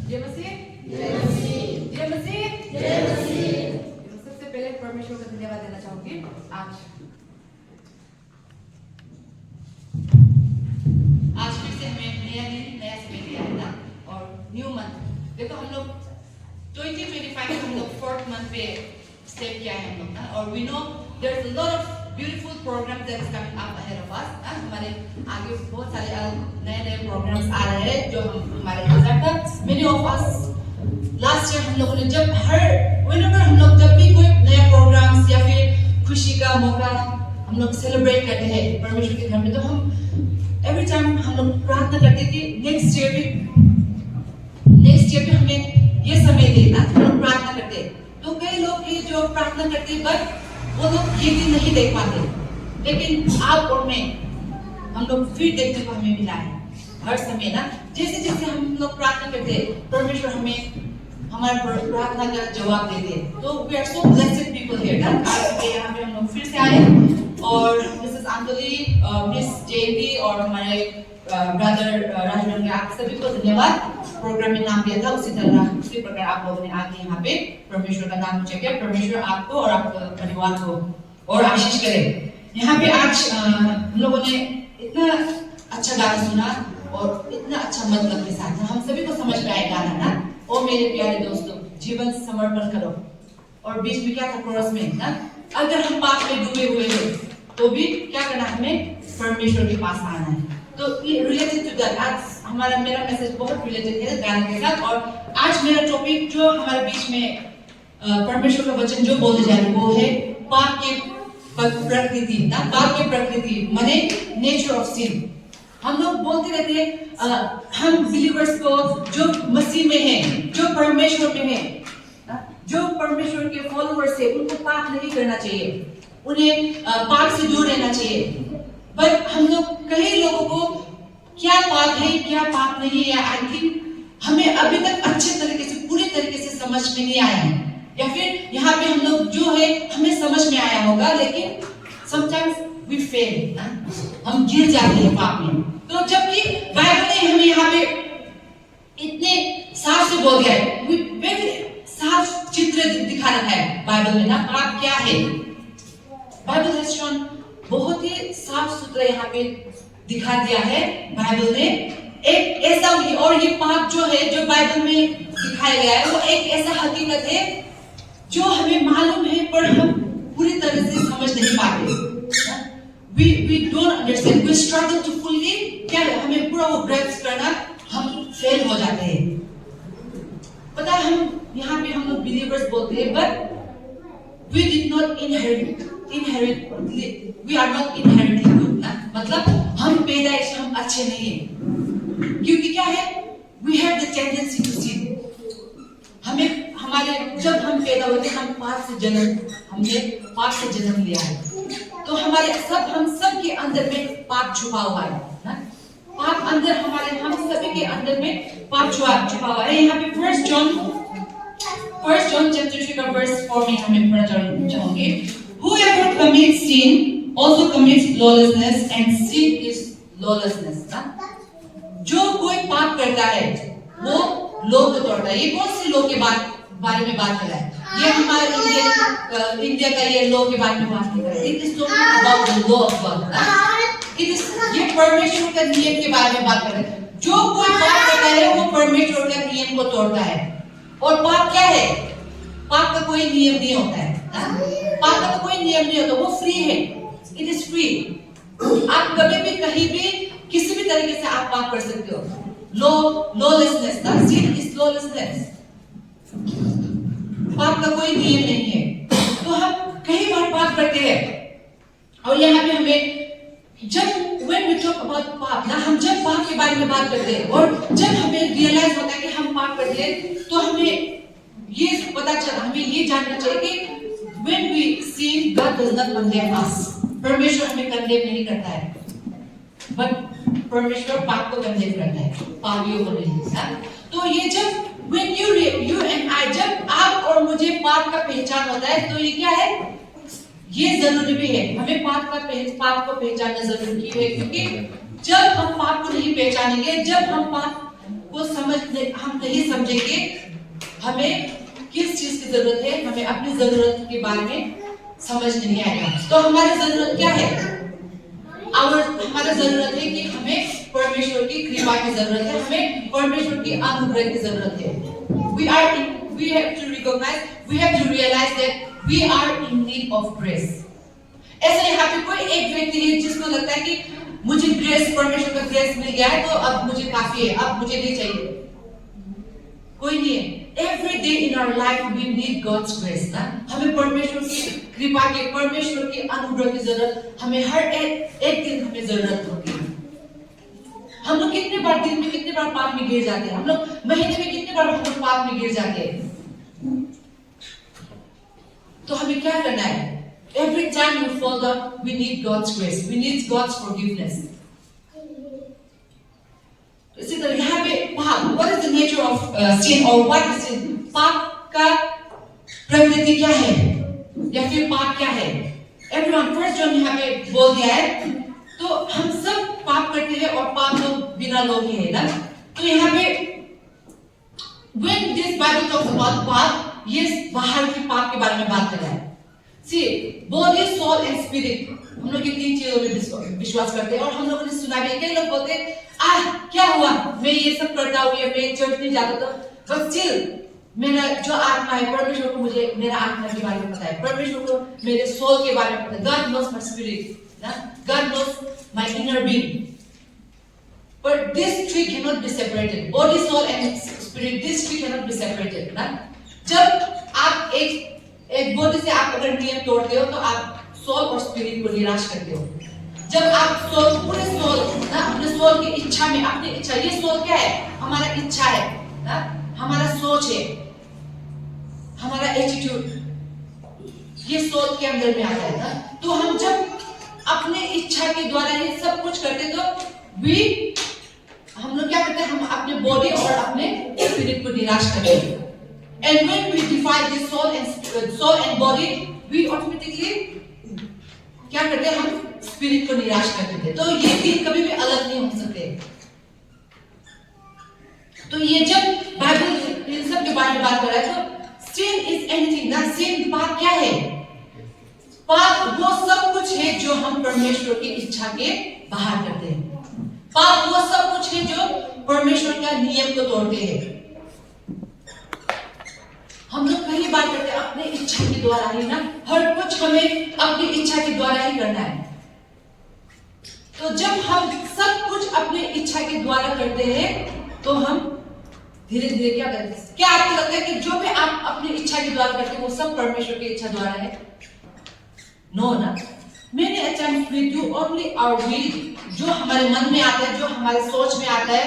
जय मसीह, जय मसीह, जय मसीह, जय मसीह। सबसे पहले परमेश्वर को धन्यवाद देना चाहूंगी। आज फिर से हमें नया दिन नया समय दिया है ना, और न्यू मंथ। देखो हम लोग 2025 में हम लोग 4th मंथ पे स्टेप किया है हम लोग ना, और we know there is a lot of beautiful programs that is coming up ahead of us. हमारे आगे बहुत सारे नए नए प्रोग्राम्स आ रहे हैं जो हमारे इंतजार कर। Many of us last year हम लोगों ने जब हम लोग जब भी कोई नया प्रोग्राम्स या फिर खुशी का मौका हम लोग सेलिब्रेट करते हैं परमेश्वर के घर में, तो हम एवरी टाइम हम लोग प्रार्थना करते कि नेक्स्ट ईयर भी हमें ये समय देना, हम लोग प्रार्थना करते। तो कई लोग हैं जो प्रार्थना करते बट वो लोग ये दिन नहीं देख पाते, लेकिन आप और मैं हम लोग फिर देखने को हमें मिला है हर समय ना। जैसे जैसे हम लोग प्रार्थना करते परमेश्वर हमें हमारे प्रार्थना का जवाब देते हैं। तो we are so blessed people here ना। आज के यहाँ पे हम लोग फिर से आए, और मिसेस आंदोली, मिस जयंती और हमारे ब्रदर राजन, आप सभी को धन्यवाद। प्रोग्राम में नाम दिया था उसी प्रकार आप लोगों ने आके यहाँ पे परमेश्वर का नाम ऊंचा किया। परमेश्वर आपको और आपके परिवार को और आशीष करे। यहाँ पे आज हम लोगों ने इतना अच्छा गाना सुना और इतना अच्छा मतलब के साथ हम सभी को समझ में आए गाना ना। ओ मेरे प्यारे दोस्तों, जीवन समर्पण करो। और बीच में क्या था कोरस में ना, अगर हम पाप में डूबे हुए हैं तो भी क्या करना, हमें परमेश्वर के पास आना है। तो रिलेटेड टू दैट आज मेरा मैसेज बहुत रिलेटेड है गाने के साथ। और आज मेरा टॉपिक जो हमारे बीच में परमेश्वर का वचन जो बोले जा रहे वो है पाप की प्रकृति ना। पाप की प्रकृति माने नेचर ऑफ सिन। हम लोग बोलते रहते हैं हम बिलीवर्स को जो मसीह में हैं, जो परमेश्वर में हैं, जो परमेश्वर के फॉलोअर्स हैं, उनको पाप नहीं करना चाहिए, उन्हें पाप से दूर रहना चाहिए। बट हम लोग कई लोगों को क्या पाप है क्या पाप नहीं है, आई थिंक हमें अभी तक अच्छे तरीके से पूरी तरीके से समझ में नहीं आया है। या फिर यहाँ पे हम लोग जो है हमें समझ में आया होगा, लेकिन समटाइम्स वी फेल, हम गिर जाते हैं पाप में। तो जबकि बाइबल ने हमें यहाँ पे इतने साफ से बोल दिया है, साफ चित्र दिखा रखा है बाइबल में ना पाप क्या है। बाइबल हैज शोन बहुत ही साफ सुथरा यहाँ पे दिखा दिया है बाइबल ने। एक ऐसा, और ये पाप जो है जो बाइबल में दिखाया गया है वो एक ऐसा हकीकत है जो हमें मालूम है पर हम पूरी तरह से समझ नहीं पाते। We don't understand, we struggle to fully क्या है, हमें पूरा वो ग्रैस्प करना हम फेल हो जाते हैं। पता है हम यहाँ पे हम लोग बिलीवर्स बोलते हैं but we did not inherit, we are not inheriting good ना। मतलब हम पैदाइश हम अच्छे नहीं हैं, क्योंकि क्या है we have the tendency to sin। हमें हमारे जब हम पैदा होते हम हमने पाप से जन्म लिया है। तो हमारे हम सब के अंदर में पाप छुपा हुआ है ना। पाप अंदर हम सभी के अंदर में पाप छुपा हुआ है। यहाँ पे 1 जॉन चैप्टर 3 का वर्स 4 में हमें पढ़ना चाहूंगे। Whoever commits sin also commits lawlessness, and sin is lawlessness ना। जो कोई पाप करता है वो लॉ को तोड़ता है। ये कौन सी लॉ के बारे में बात कर रहा है? ये हमारे इंडिया का ये लॉ के बारे में बात कर रहा है। It is talking about the law of God। ये परमेश्वर का नियम के बारे में बात कर रहा है। जो कोई पाप करता है वो परमेश्वर का नियम को तोड़ता है। और पाप क्या है? पाप का कोई नियम नहीं होता है। पाप का कोई नियम नहीं होता, वो फ्री है। It is free. आप कभी भी कहीं भी किसी भी तरीके से आप पाप कर सकते हो। लॉलेसनेस ना, सिन इज लॉलेसनेस। पाप का कोई नियम नहीं है। तो हम कई बार पाप करते हैं, और यहाँ पे हमें जब when we talk about पाप ना, हम जब पाप के बारे में बात करते हैं और जब हमें रियलाइज होता है कि हम पाप करते हैं, तो हमें ये जानना चाहिए कि when we sin, God does not condemn us। परमेश्वर हमें कंडेम नहीं करता है, बट परमेश्वर पाप को कंडेम करता है, पापियों को नहीं। तो ये जब when you and I, जब आप और मुझे पाप का पहचान होता है, तो ये क्या है? ये जरूरी भी है। हमें पाप को पहचानना जरूरी है, क्योंकि जब हम पाप को नहीं पहचानेंगे, जब हम पाप को हम नहीं समझेंगे हमें किस चीज की जरूरत है, हमें अपनी जरूरत के बारे में समझ नहीं आएगा। तो हमारी जरूरत क्या है? हमारा जरूरत है कि हमें परमेश्वर की कृपा की जरूरत है, हमें परमेश्वर की अनुग्रह की जरूरत है। We have to recognize, we have to realize that we are in need of grace. ऐसा यहाँ पे कोई एक व्यक्ति है जिसको लगता है कि मुझे ग्रेस, परमेश्वर का ग्रेस मिल गया है तो अब मुझे काफी है, अब मुझे नहीं चाहिए। कोई नहीं है। Every day in our life we need God's grace ना, हमें परमेश्वर की कृपा की, परमेश्वर की अनुग्रह की जरूरत, हमें हर एक दिन हमें जरूरत होती है। हम लोग कितने बार दिन में कितने बार पाप में गिर जाते हैं, हम लोग महीने में कितने बार हम लोग पाप में गिर जाते हैं। तो हमें क्या करना है? Every time we fall down, we need God's grace, we need God's forgiveness. इसी तरह यहाँ पे पाप, what is the nature of sin or what is sin? पाप का प्रकृति क्या है या फिर पाप क्या है? Everyone, first John यहाँ पे बोल दिया है, तो हम सब पाप करते हैं और पाप तो बिना लोग ही है ना। तो यहाँ पे when this Bible talks about पाप, ये बाहर के पाप के बारे में बात कर रहा है। See, body, soul and spirit, हम लोग ये तीन चीजों में विश्वास करते हैं और हम लोगों ने सुना भी है। कई लोग बोलते हैं क्या हुआ, मैं ये सब करता हूँ, ये मैं चर्च नहीं जाता, तो बस स्टिल मेरा जो आत्मा है, परमेश्वर को मुझे मेरा आत्मा के बारे में पता है, परमेश्वर को मेरे सोल के बारे में पता है। God knows my spirit, God knows my inner being. But these three cannot be separated. Body, soul and spirit, these three cannot be separated. ना? जब आप एक बॉडी से आप अगर नियम तोड़ते हो तो आप सोल और स्पिरिट को निराश करते हो। जब आप सोल, पूरे सोल ना, अपने सोल की इच्छा में, अपनी इच्छा, ये सोल क्या है? हमारा इच्छा है ना, हमारा सोच है, हमारा एटीट्यूड, ये सोल के अंदर में आता है ना। तो हम जब अपने इच्छा के द्वारा ये सब कुछ करते तो हम लोग क्या करते हैं? हम अपने बॉडी और अपने स्पिरिट को निराश करते हैं। And when we divide this soul and body, we automatically क्या करते हैं? हम स्पिरिट को निराश कर देते हैं। तो ये तीन कभी भी अलग नहीं हो सकते। तो ये जब बाइबल इन सब के बारे में बात कर रहा है तो sin is anything ना, sin पाप क्या है? पाप वो सब कुछ है जो हम परमेश्वर की इच्छा के बाहर करते हैं। पाप वो सब कुछ है जो परमेश्वर का नियम को तोड़ते हैं। हम लोग पहली बात करते हैं अपने इच्छा के द्वारा ही ना, हर कुछ हमें अपनी इच्छा के द्वारा ही करना है। तो जब हम सब कुछ अपने इच्छा के द्वारा करते हैं तो हम धीरे धीरे क्या करते हैं? क्या आपको लगता है कि जो भी आप अपनी इच्छा के द्वारा करते हैं वो सब परमेश्वर की इच्छा द्वारा है? नो ना। Many a times we do only our will, जो हमारे मन में आता है, जो हमारे सोच में आता है,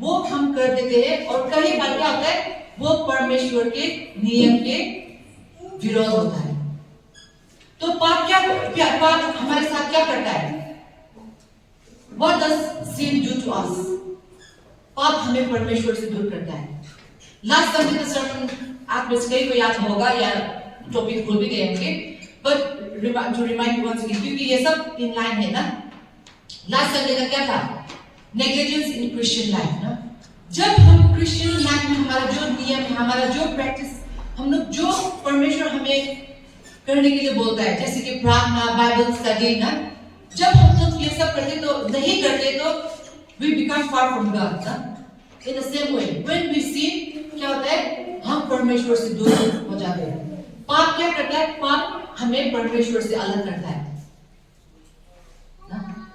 वो हम कर देते हैं। और कई बार क्या होता है? वो परमेश्वर के नियम के विरोध होता है। तो पाप हमारे साथ क्या करता है? What does sin do to us? पाप हमें परमेश्वर से दूर करता है। लास्ट संडे का सर्मन आप में से कई को याद होगा या टॉपिक भूल भी गए होंगे, but to remind you once again, क्योंकि ये सब इन लाइन है ना। लास्ट संडे का क्या था? नेग्लिजेंस इन क्रिश्चियन लाइफ ना। जब हम क्रिश्चियन लाइफ में हमारा जो नियम है, हमारा जो प्रैक्टिस, हम लोग जो परमेश्वर हमें करने के लिए बोलता है, जैसे कि प्रार्थना, बाइबल स्टडी ना, जब हम लोग ये सब करते तो नहीं करते तो we become far from God ना। In the same way, when we sin, क्या होता है? हम परमेश्वर से दूर हो जाते हैं। पाप क्या करता है? पाप हमें परमेश्वर से अलग करता है।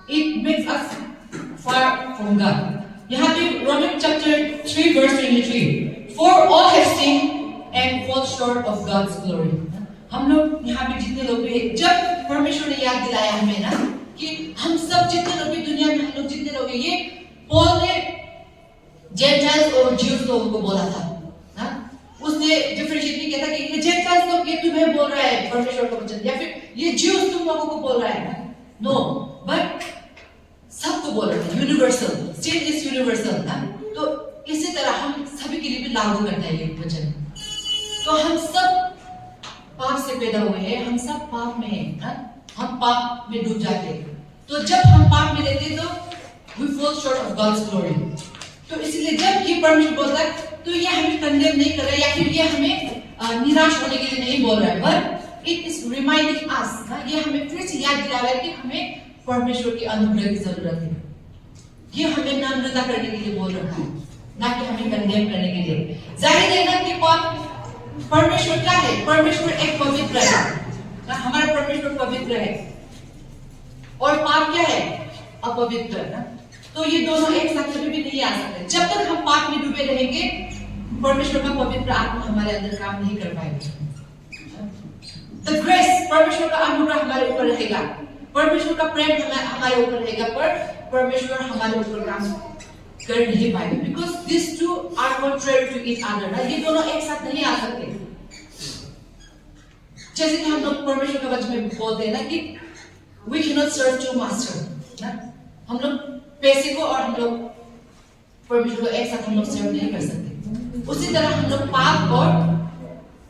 It makes us far from God. यहाँ पे Romans chapter 3 verse 23, for all have sinned and fall short of God's glory. हम लोग यहाँ पे जितने लोग भी, जब परमेश्वर ने याद दिलाया हमें ना कि हम सब जितने लोग भी दुनिया में, हम लोग जितने लोग हैं, ये पॉल ने जेंटाइल्स और ज्यूज लोगों को बोला था ना। उसने डिफरेंशिएट नहीं किया था कि ये जेंटाइल्स लोग ये तुम्हें बोल रहा है परमेश्वर का वचन, या फिर ये ज्यूज तुम लोगों को बोल रहा है ना। नो, बट सबको बोल रहा है, यूनिवर्सल, स्टिल इज यूनिवर्सल ना। तो इसी तरह हम सभी के लिए भी लागू करता है ये वचन। तो हम सब पाप से पैदा हुए हैं, हम सब पाप में हैं ना, हम पाप में डूब जाते हैं। तो जब हम पाप में रहते हैं तो we fall short of God's glory. तो इसलिए जब ये परमेश्वर बोलता है तो ये हमें कंडेम नहीं कर रहा है या फिर ये हमें निराश होने के लिए नहीं बोल रहा है, बट इट इज रिमाइंडिंग अस ना, ये हमें फिर से याद दिला रहा है कि हमें परमेश्वर की अनुग्रह की जरूरत है। ये हमें नम्रता करने के लिए बोल रहा है, ना कि हमें कंडेम करने के लिए। जाहिर है ना कि परमेश्वर क्या है? परमेश्वर एक पवित्र है ना, हमारा परमेश्वर पवित्र है और पाप क्या है? अपवित्र ना। तो ये दोनों एक साथ कभी भी नहीं आ सकते। जब तक हम पाप में डूबे रहेंगे परमेश्वर का पवित्र आत्मा हमारे अंदर काम नहीं कर पाएगा। द ग्रेस, परमेश्वर का अनुग्रह हमारे ऊपर रहेगा, परमेश्वर का प्रेम हमारे ऊपर रहेगा, पर परमेश्वर हमारे ऊपर काम कर नहीं पाएगा, because this two are contrary to each other. ये दोनों एक साथ नहीं आ सकते। जैसे कि हम लोग परमेश्वर के वचन में बोलते हैं ना कि we can not serve two master ना, हम लोग पैसे को और हम लोग परमेश्वर को एक साथ हम लोग सर्व नहीं कर सकते। उसी तरह हम लोग पाप और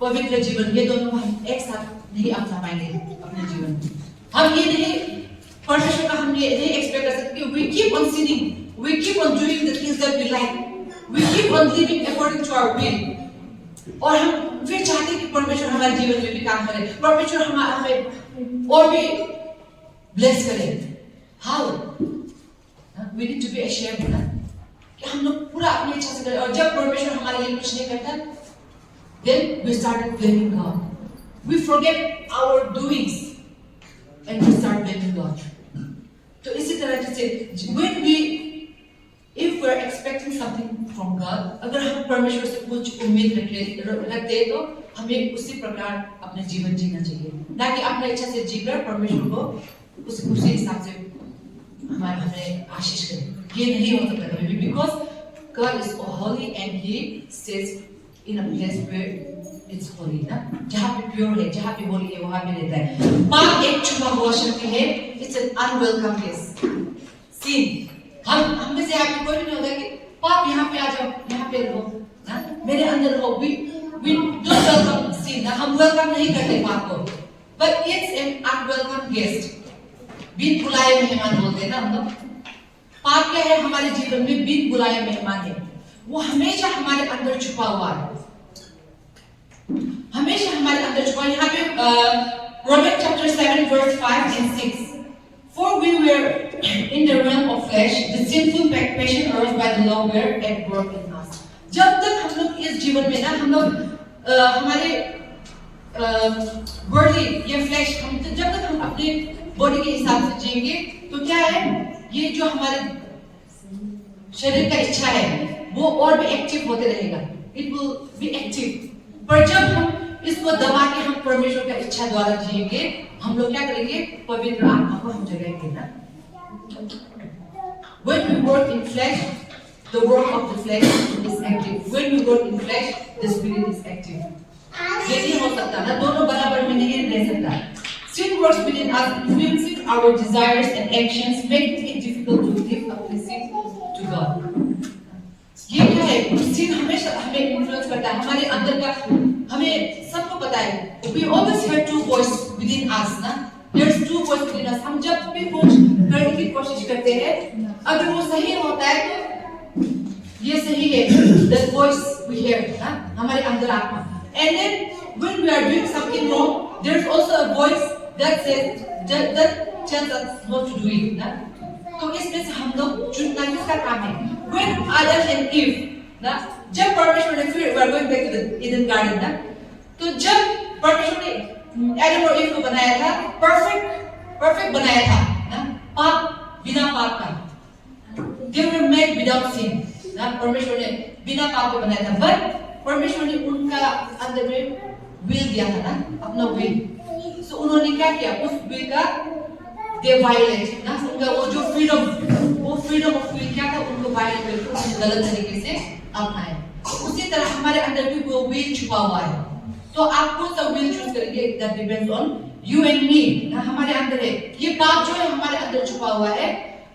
पवित्र जीवन, ये दोनों हम एक साथ नहीं अपना पाएंगे अपने जीवन में। हम ये नहीं, परमेश्वर का हम ये नहीं एक्सपेक्ट कर सकते कि we keep on sinning, we keep on doing the things that we like, we keep on living according to our will, और हम फिर चाहते हैं कि परमेश्वर हमारे जीवन में भी काम करे, परमेश्वर हमें और भी ब्लेस करे। How? We need to be ashamed ना, कि हम लोग पूरा अपनी इच्छा से करें, और जब परमेश्वर हमारे लिए कुछ नहीं करता, then we started blaming God. We forget our doings and we start blaming God. तो इसी तरह जैसे when we, if we are expecting something from God, अगर हम परमेश्वर से कुछ उम्मीद रखते हैं तो हमें उसी प्रकार अपने जीवन जीना चाहिए, ना कि अपनी इच्छा से जीकर परमेश्वर को उसी हिसाब से हमें आशीष करें। ये नहीं हो सकता कभी भी, because God is holy and He stays in a place where it's holy ना, जहाँ पे प्योर है, जहाँ पे होली है, वहाँ पे रहता है। पाप एक छुपा हुआ शक्ति है, it's an unwelcome place, sin। हम में से आपको कोई भी नहीं होगा कि पाप यहाँ पे आ जाओ, यहाँ पे रहो ना, मेरे अंदर रहो। We don't welcome sin ना, हम वेलकम नहीं करते पाप को, but it's an unwelcome guest। बिन बुलाए मेहमान बोलते हैं ना हम लोग। पाप क्या है हमारे जीवन में? बिन बुलाए मेहमान है, वो हमेशा हमारे अंदर छुपा हुआ है, हमेशा हमारे अंदर छुपा। यहाँ पे Romans chapter 7 verse 5 and 6, for we were in the realm of flesh, the sinful passion aroused by the law were at work in us। जब तक हम लोग इस जीवन में ना, हम लोग हमारे बॉडी या फ्लैश, हम जब तक हम अपने बॉडी के हिसाब से जिएंगे तो क्या है, ये जो हमारे शरीर का इच्छा है वो और भी एक्टिव होते रहेगा, इट विल बी एक्टिव। पर जब हम इसको दबा के हम परमेश्वर का इच्छा द्वारा जिएंगे, हम लोग क्या करेंगे? पवित्र आत्मा को हम जगाएंगे ना। When we work in flesh, the work of the flesh is active. When we work in flesh, the spirit is active. ये नहीं हो सकता ना, दोनों बराबर में नहीं रह सकता। Sin works within us, influencing our desires and actions, making it difficult to live a pleasing to God। ये क्या है? sin हमेशा हमें इन्फ्लुएंस करता है, हमारे अंदर का, हमें सबको पता है। We always hear two voices within us ना, there's two voices within us। हम जब भी कुछ करने की कोशिश करते हैं, अगर वो सही होता है तो ये सही है, that voice we hear ना, हमारे अंदर आत्मा। And then when we are doing something wrong, there's also a voice that says that tells us not to do it ना। तो इसमें से हम लोग चुनना किसका काम है? When Adam and Eve ना, जब परमेश्वर ने, फिर we are going back to the Eden garden ना, तो जब परमेश्वर ने एडम और ईव को बनाया था, परफेक्ट बनाया था ना, पाप बिना पाप का, they were made without sin ना, परमेश्वर ने बिना पाप के बनाया था। बट परमेश्वर ने उनका अंदर में विल दिया था ना, अपना विल। सो उन्होंने क्या किया? उस विल का दे वायलेट ना, उनका वो जो फ्रीडम ऑफ विल क्या था, उनको वायलेट करके उन्होंने गलत तरीके से अपनाया। उसी तरह हमारे अंदर भी वो विल छुपा हुआ है, तो आप कौन सा विल चूज करेंगे? That depends on you and me ना, हमारे अंदर है ये पाप जो है, हमारे अंदर छुपा हुआ है।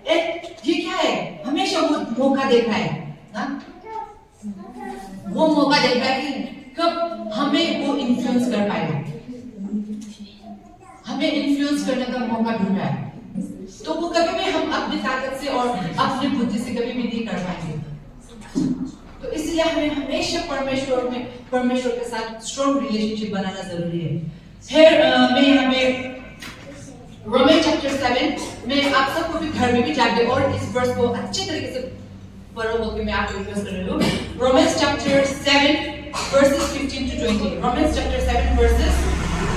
ये क्या है? हमेशा वो मौका देख रहा है ना, वो मौका देख रहा है कि कब हमें वो इन्फ्लुएंस कर पाएगा, हमें इन्फ्लुएंस करने का मौका ढूंढ रहा है। तो वो कभी भी हम अपनी ताकत से और अपनी बुद्धि से कभी भी नहीं कर पाएंगे। इसलिए हमें हमेशा परमेश्वर के साथ स्ट्रॉन्ग रिलेशनशिप बनाना जरूरी है। फिर मैं यहाँ पे रोमन चैप्टर 7 में आप सबको भी घर में भी जाके और इस वर्स को अच्छे तरीके से पढ़ो बोल के मैं आपको रिक्वेस्ट कर रही हूँ। Romans chapter 7 versus 15 to 20। Romans chapter 7 versus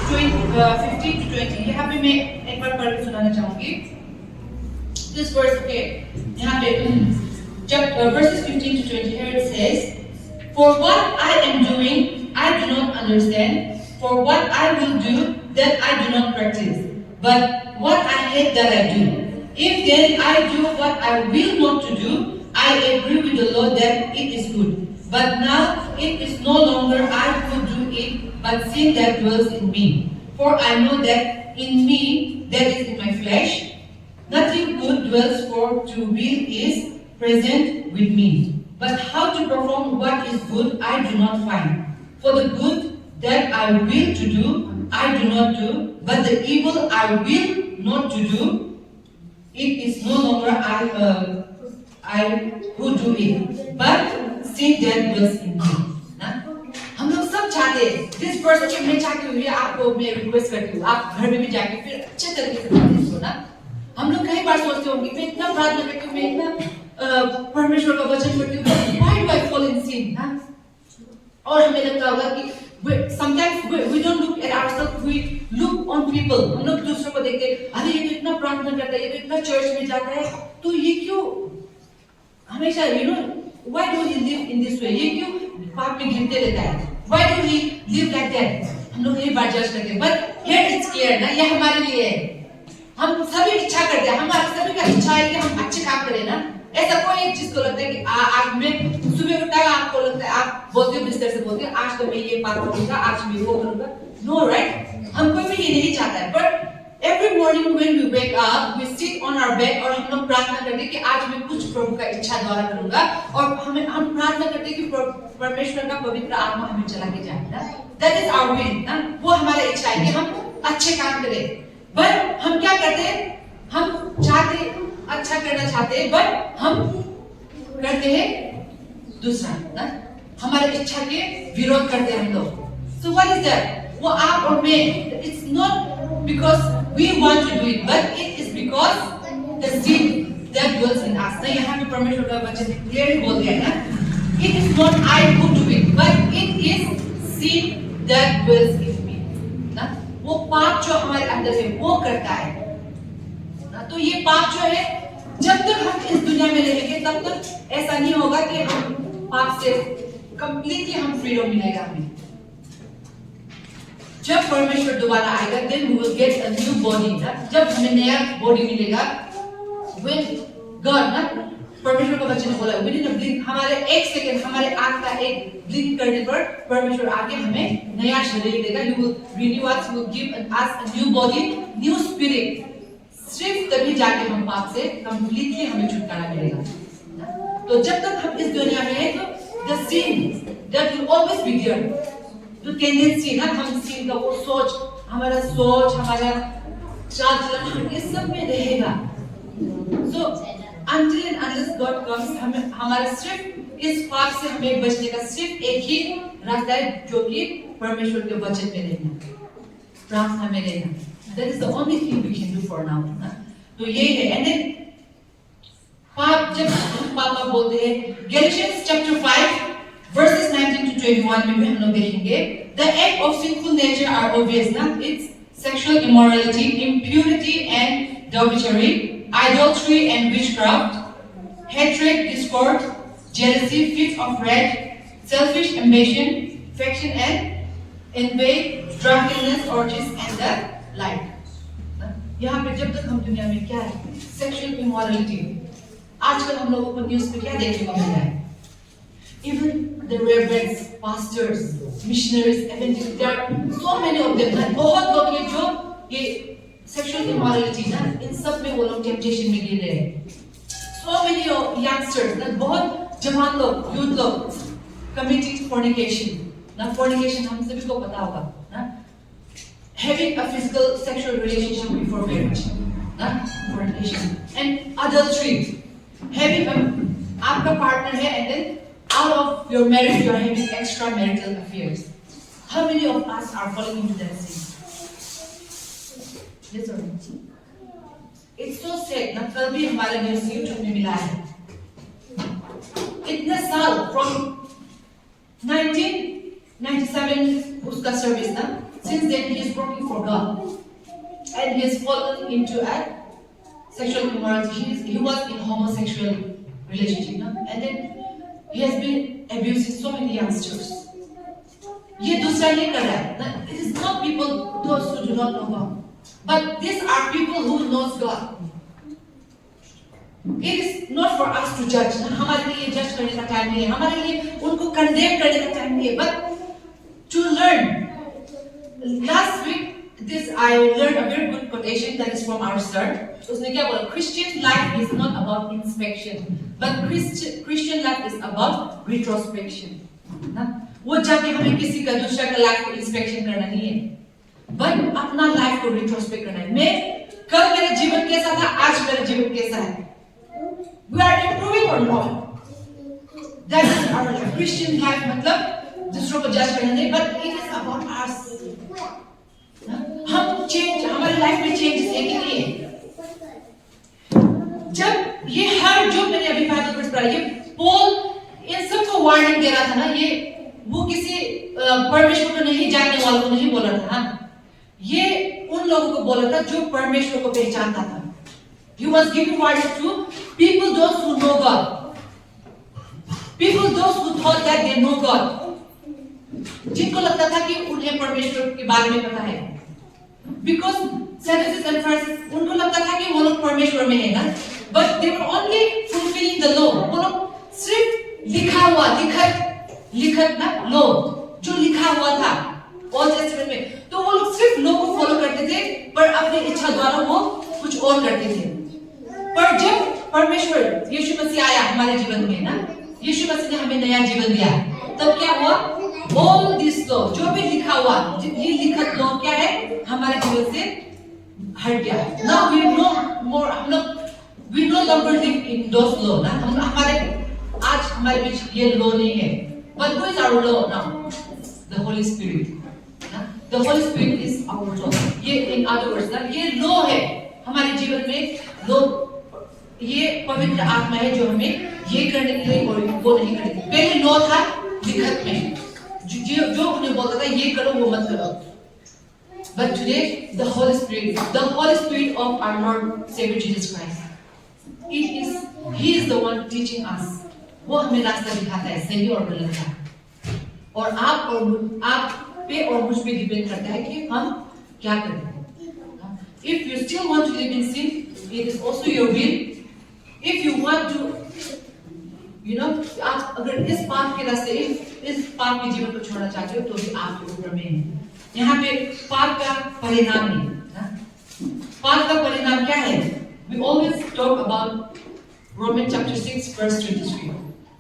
15 to 20। यहाँ पे मैं एक बार पढ़ के सुनाना चाहूंगी। This verse, okay, यहाँ पे verses 15 to 20, here it says, "For what I am doing, I do not understand. For what I will do, that I do not practice. But what I hate, that I do. If then I do what I will not to do, I agree with the Lord that it is good. But now it is no longer I who do it, but sin that dwells in me. For I know that in me, that is in my flesh, nothing good dwells, for to will is present with me. But how to perform what is good, I do not find. For the good that I will to do, I do not do. But the evil I will not to do, it is no longer I who do it, but sin that dwells in me." ना? हम लोग सब चाहते हैं this verse के मैं चाहती हूँ आपको मैं रिक्वेस्ट करती हूँ आप घर में भी जाके फिर अच्छे तरीके से पढ़ें इसको ना। हम लोग कई बार सोचते होंगे मैं इतना प्रार्थना करती हूँ मैं इतना परमेश्वर का वचन पढ़ती हूँ why do I fall in sin ना। और हमें लगता होगा कि sometimes we don't look at ourselves, we look on people। हम लोग दूसरों को देखते हैं अरे ये तो इतना प्रार्थना करता है ये तो इतना चर्च में जाता है तो ये क्यों हमेशा why do he live in this way, ये क्यों पाप में गिरते रहता है, why do he live like that। हम लोग कई बार जज करते हैं but here it's clear ना ये हमारे लिए है। हम सभी इच्छा करते हैं हमारे सभी का इच्छा है कि हम अच्छे काम करें ना। ऐसा कोई एक चीज को लगता है कि आज मैं सुबह उठा आपको लगता है आप बोलते हो बिस्तर से बोलते हो आज तो मैं ये बात करूंगा आज मैं वो करूंगा नो राइट हम कोई भी ये नहीं चाहता है। But every morning when we wake up we sit on our bed और हम लोग प्रार्थना करते हैं कि आज मैं कुछ प्रभु का इच्छा द्वारा करूंगा और हम प्रार्थना करते हैं कि परमेश्वर का पवित्र आत्मा हमें चला के जाए ना। दैट इज आवर विल ना वो हमारा इच्छा है कि हम अच्छे काम करें। बट हम क्या करते हैं हम चाहते अच्छा करना चाहते हैं बट हम करते हैं दूसरा ना हमारे इच्छा के विरोध करते हैं हम लोग। सो व्हाट इज दैट वो आप और मैं it's not because we want to do it but it is because the sin that dwells in us ना यहाँ पे परमेश्वर का वचन क्लियरली बोल दिया है ना it is not I who do it but it is sin that dwells in me ना वो पाप जो हमारे अंदर है वो करता है ना। तो ये पाप जो है जब तक हम इस दुनिया में रहेंगे तब तक ऐसा नहीं होगा कि हम पाप से कंप्लीटली हम फ्रीडम मिलेगा हमें। जब परमेश्वर दोबारा आएगा then we will get a new body ना जब हमें नया बॉडी मिलेगा when God ना परमेश्वर का वचन बोला within a blink हमारे एक सेकंड हमारे आंख का एक ब्लिंक करने पर परमेश्वर आके हमें नया शरीर देगा। He will renew us, He will give us a new body, new spirit। सिर्फ तभी जाके हम पाप से कंप्लीटली हमें छुटकारा मिलेगा। तो जब तक हम इस दुनिया में हैं तो the sin that will always be there जो टेंडेंसी ना हम सीन का वो सोच हमारा चाल चलन ये सब में रहेगा। सो until and unless God comes हमारा सिर्फ इस पाप से हमें बचने का सिर्फ एक ही रास्ता है जो कि परमेश्वर के वचन में रहना प्रार्थना में रहना। That is the only thing we can do for now ना। तो ये है and then पाप जब पापा बोलते हैं Galatians chapter 5 verses 19 to 21 में भी हम लोग देखेंगे the act of sinful nature are obvious ना it's sexual immorality, impurity and debauchery, adultery and witchcraft, hatred, discord, jealousy, fits of wrath, selfish ambition, faction and envy, drunkenness, orgies and the like। यहाँ पे जब तक हम दुनिया में क्या है sexual immorality आजकल हम लोगों को न्यूज़ पे क्या देखने को मिल रहा है even the reverends, pastors, missionaries, evangelists, there are so many of them ना बहुत लोग हैं जो ये sexual immorality ना इन सब में वो लोग temptation में गिर रहे हैं। So many of youngsters ना बहुत जवान लोग youth लोग committing fornication ना fornication हम सभी को पता होगा ना having a physical sexual relationship before marriage ना fornication and adultery having आपका partner है and then out of your marriage you are having extramarital affairs. How many of us are falling into that sin? Yes or no? It's so sad ना कल भी हमारे news YouTube में मिला है इतने साल from 1997 उसका सर्विस ना since then he is working for God and he has fallen into a sexual immorality. He was in homosexual relationship ना and then he has been abusing so many youngsters. ये दूसरा नहीं कर रहा है ना. It is not people those who do not know God. But these are people who knows God. It is not for us to judge. हमारे लिए जज करने का टाइम नहीं है. हमारे लिए उनको condemn करने का टाइम नहीं है. But to learn. Last week, I learned a very good quotation that is from our sir. उसने क्या बोला? Christian life is not about inspection, but Christian life is about retrospection. ना? वो जाके हमें किसी का दूसरा का लाइफ को इंस्पेक्शन करना नहीं है. बट अपना लाइफ को रिट्रोस्पेक्ट करना है. मैं कल मेरा जीवन कैसा था, आज मेरा जीवन कैसा है. We are improving or not? That is our life. Christian life मतलब दूसरों को जज करना नहीं, but it is about us. हम चेंज हमारी लाइफ में चेंजेस है कि नहीं है. जब ये हर जो मैंने अभी बाइबल वर्स पढ़ा, ये पॉल इन सबको वार्निंग दे रहा था ना. ये वो किसी परमेश्वर को नहीं जानने वालों को नहीं बोल रहा था. ये उन लोगों को बोला था जो परमेश्वर को पहचानता था. He was giving warning to people those who know God. People those who thought that they know God. जिनको लगता था कि उन्हें परमेश्वर के बारे में पता है. Because Sadducees and Pharisees उनको लगता था कि वो लोग परमेश्वर में है ना. But they were only fulfilling the law. वो लोग सिर्फ लिखा हुआ लिखत ना law जो लिखा हुआ था ओल्ड टेस्टामेंट में, तो वो लोग सिर्फ लॉ को फॉलो करते थे, पर अपनी इच्छा द्वारा वो कुछ और करते थे. पर जब परमेश्वर यीशु मसीह आया हमारे जीवन में ना, यीशु मसीह ने हमें नया जीवन दिया, तब क्या हुआ? ऑल दिस लॉ जो भी लिखा हुआ, ये लिखत लॉ क्या है, हमारे जीवन से हट गया. नाउ वी नो मोर, हम लोग we no longer live in those law ना. हम हमारे आज हमारे बीच ये लॉ नहीं है. But who is our law now? The Holy Spirit. The Holy Spirit is our law. ये in other words ना, ये law है हमारे जीवन में. law ये पवित्र आत्मा है जो हमें ये करने के लिए और वो नहीं करने के लिए. पहले law था लिखत में, जो उन्हें बोलता था ये करो वो मत करो. But today the Holy Spirit of our Lord Savior Jesus Christ, He is the one teaching us. वो हमें रास्ता दिखाता है सही और गलत का. और आप पे और मुझ पे डिपेंड करता है कि हम क्या करें. If you still want to live in sin, it is also your will. If you want to, आप अगर इस पाप के रास्ते, इस पाप के जीवन को छोड़ना चाहते हो, तो भी आपके ऊपर में है. यहाँ पे पाप का परिणाम नहीं. पाप का परिणाम क्या है? We always talk about Romans chapter 6 verse 23.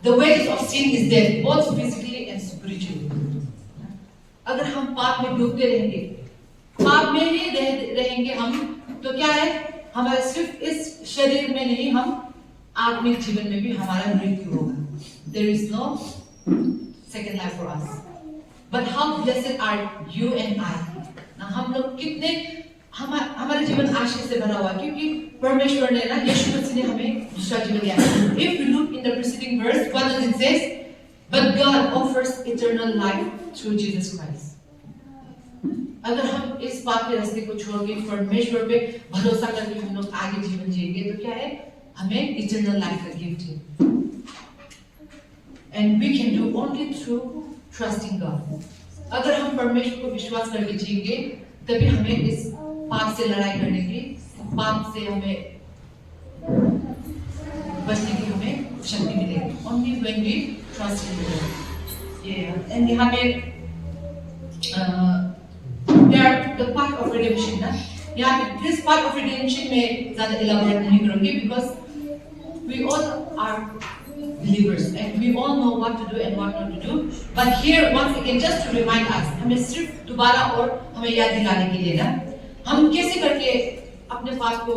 The wages of sin is death, both physically and spiritually. अगर हम पाप में डूबते रहेंगे, पाप में ही रहेंगे हम, तो क्या है? हमारे सिर्फ इस शरीर में नहीं, हम आत्मिक जीवन में भी हमारा मृत्यु होगा. There is no second life for us. But how blessed are you and I? ना हम लोग कितने हमारे जीवन आशीष से भरा हुआ, क्योंकि परमेश्वर ने ना यीशु मसीह ने हमें दूसरा जीवन दिया. If you look in the preceding verse, what does it say? But God offers eternal life through Jesus Christ. अगर हम इस पाप के रास्ते को छोड़ के परमेश्वर पे भरोसा करके हम लोग आगे जीवन जिएंगे, तो क्या है? हमें इटर्नल लाइफ का गिफ्ट है. And we can do only through trusting God. अगर हम परमेश्वर को विश्वास करके जिएंगे, तभी हमें इस पाप से लड़ाई करने की, पाप से हमें बचने की हमें शक्ति मिलेगी. Only when we trust in God. Yeah. And यहाँ पे the path of redemption ना, यहाँ पे this path of redemption में ज़्यादा elaborate नहीं करूँगी, because we all are believers and we all know what to do and what not to do. But here once again just to remind us, हमें सिर्फ दोबारा और हमें याद दिलाने के लिए ना, हम कैसे करके अपने पाप को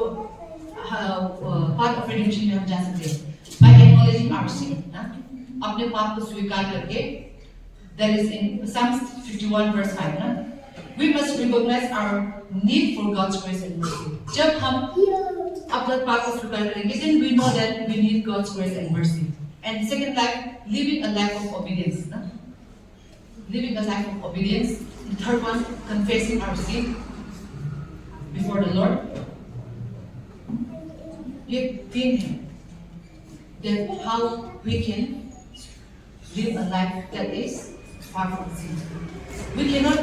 path of redemption में हम जा सकते हैं? By acknowledging our sin ना, अपने पाप को स्वीकार करके, that is in Psalms 51 verse 5 ना, we must recognize our need for God's grace and mercy. जब हम अपना पाप को स्वीकार करेंगे, then we know that we need God's grace and mercy. And second life, living a life of obedience ना, living a life of obedience. The third one, confessing our sin before the Lord. ये तीन है that how we can live a life that is far from sin. We cannot,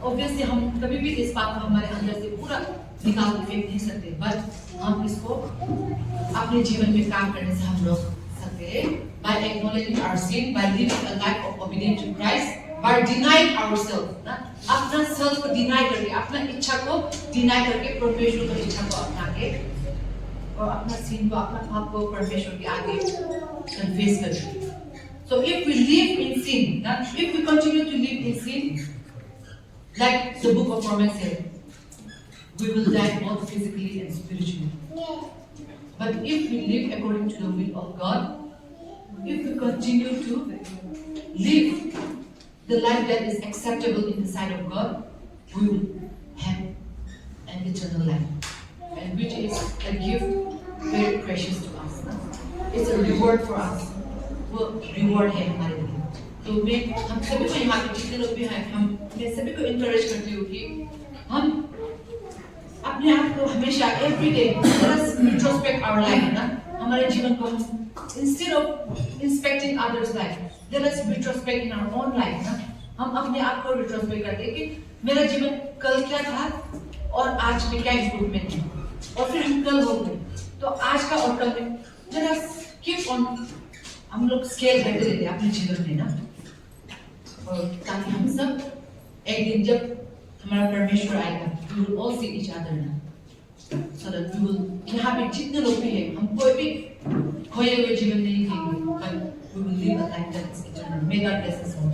obviously हम कभी भी इस बात को हमारे अंदर से पूरा निकाल के फेंक नहीं सकते, but हम इसको अपने जीवन में काम करने से हम रोक सकते हैं by acknowledging our sin, by living a life of obedience to Christ, by denying ourselves ना, अपना self को deny करके, अपना इच्छा को deny करके परमेश्वर की इच्छा को अपना के और अपना sin को, अपना पाप को परमेश्वर के आगे confess करके. So if we live in sin, if we continue to live in sin, like the book of Romans said, we will die both physically and spiritually. But if we live according to the will of God, if we continue to live the life that is acceptable in the sight of God, we will have an eternal life, and which is a gift very precious to us. It's a reward for us. वो reward है हमारे लिए. तो मैं हम सभी को यहाँ पे जितने लोग भी हैं, मैं सभी को encourage करती हूँ कि हम अपने आप को हमेशा every day let us retrospect our life ना, हमारे जीवन को हम instead of inspecting others' life, let us retrospect in our own life ना, हम अपने आप को retrospect करते हैं कि मेरा जीवन कल क्या था और आज में क्या improvement है, और फिर हम कल हो गए, तो आज का और कल में let us keep on, हम लोग स्केल करते रहते हैं अपने जीवन में ना, और ताकि हम सब एक दिन जब हमारा परमेश्वर आएगा, we will all see each other ना, so that we will, यहाँ पे जितने लोग भी हैं, हम कोई भी खोए हुए जीवन नहीं जिएंगे, but we will live a life that is eternal. May God bless us all.